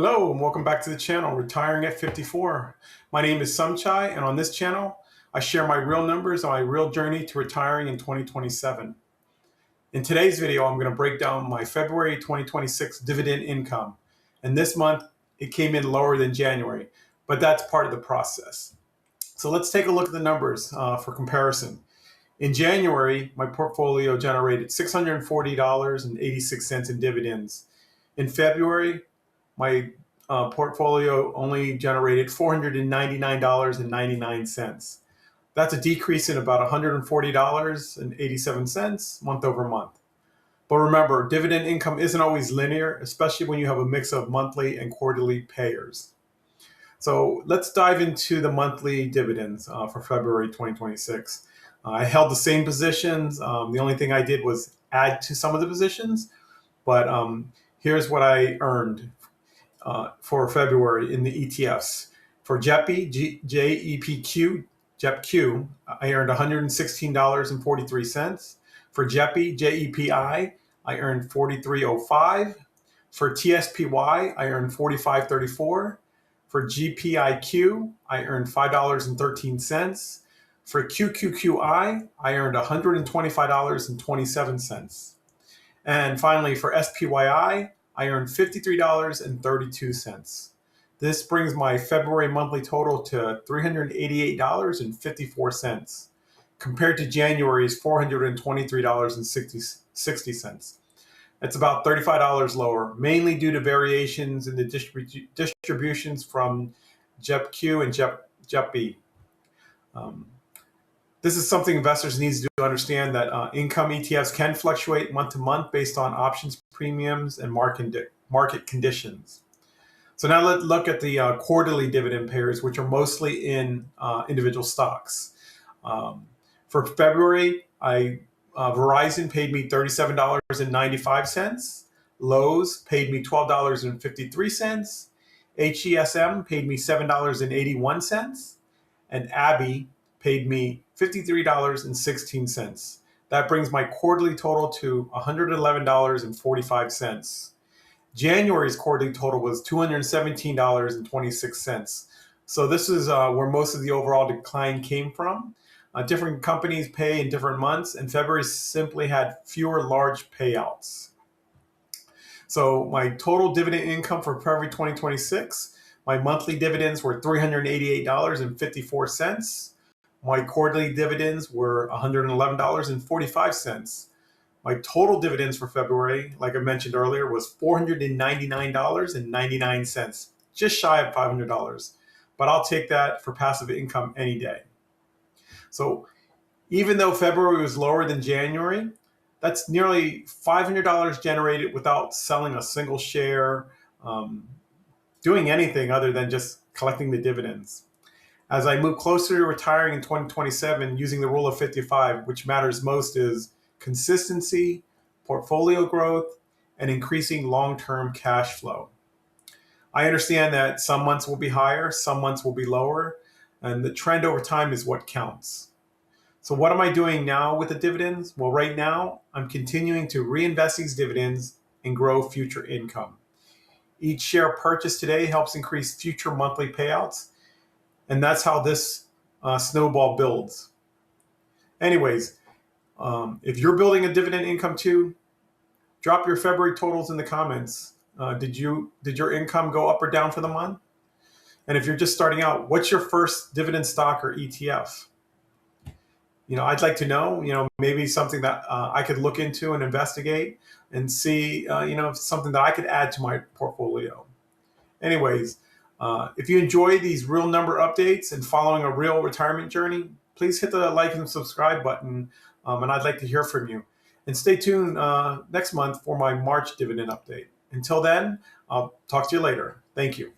Hello and welcome back to the channel, Retiring at 54. My name is Samchai, and on this channel, I share my real numbers on my real journey to retiring in 2027. In today's video, I'm going to break down my February 2026 dividend income. And this month, it came in lower than January, but that's part of the process. So let's take a look at the numbers for comparison. In January, my portfolio generated $640.86 in dividends. In February, my portfolio only generated $499.99. That's a decrease in about $140.87 month over month. But remember, dividend income isn't always linear, especially when you have a mix of monthly and quarterly payers. So let's dive into the monthly dividends for February 2026. I held the same positions. The only thing I did was add to some of the positions, but here's what I earned for February in the ETFs. For JEPI, JEPQ, JEPQ, I earned $116.43. For JEPI, JEPI, I earned $43.05. For TSPY, I earned $45.34. For GPIQ, I earned $5.13. For QQQI, I earned $125.27. And finally, for SPYI, I earned $53.32. This brings my February monthly total to $388.54, compared to January's $423.60. It's about $35 lower, mainly due to variations in the distributions from JEPQ and JEPI. This is something investors need to understand, that income ETFs can fluctuate month to month based on options premiums and market conditions. So now let's look at the quarterly dividend payers, which are mostly in individual stocks. For February, Verizon paid me $37.95. Lowe's paid me $12.53. HESM paid me $7.81. And AbbVie paid me $53.16. That brings my quarterly total to $111.45. January's quarterly total was $217.26. So this is where most of the overall decline came from. Different companies pay in different months, and February simply had fewer large payouts. So my total dividend income for February 2026, my monthly dividends were $388.54. My quarterly dividends were $111.45. My total dividends for February, like I mentioned earlier, was $499.99, just shy of $500. But I'll take that for passive income any day. So even though February was lower than January, that's nearly $500 generated without selling a single share, doing anything other than just collecting the dividends. As I move closer to retiring in 2027, using the rule of 55, which matters most is consistency, portfolio growth, and increasing long-term cash flow. I understand that some months will be higher, some months will be lower, and the trend over time is what counts. So what am I doing now with the dividends? Well, right now, I'm continuing to reinvest these dividends and grow future income. Each share purchased today helps increase future monthly payouts, and that's how this snowball builds. Anyways, if you're building a dividend income too, drop your February totals in the comments. Did your income go up or down for the month? And if you're just starting out, what's your first dividend stock or ETF? I'd like to know, maybe something that I could look into and investigate and see, something that I could add to my portfolio. Anyways, if you enjoy these real number updates and following a real retirement journey, please hit the like and subscribe button, and I'd like to hear from you. And stay tuned next month for my March dividend update. Until then, I'll talk to you later. Thank you.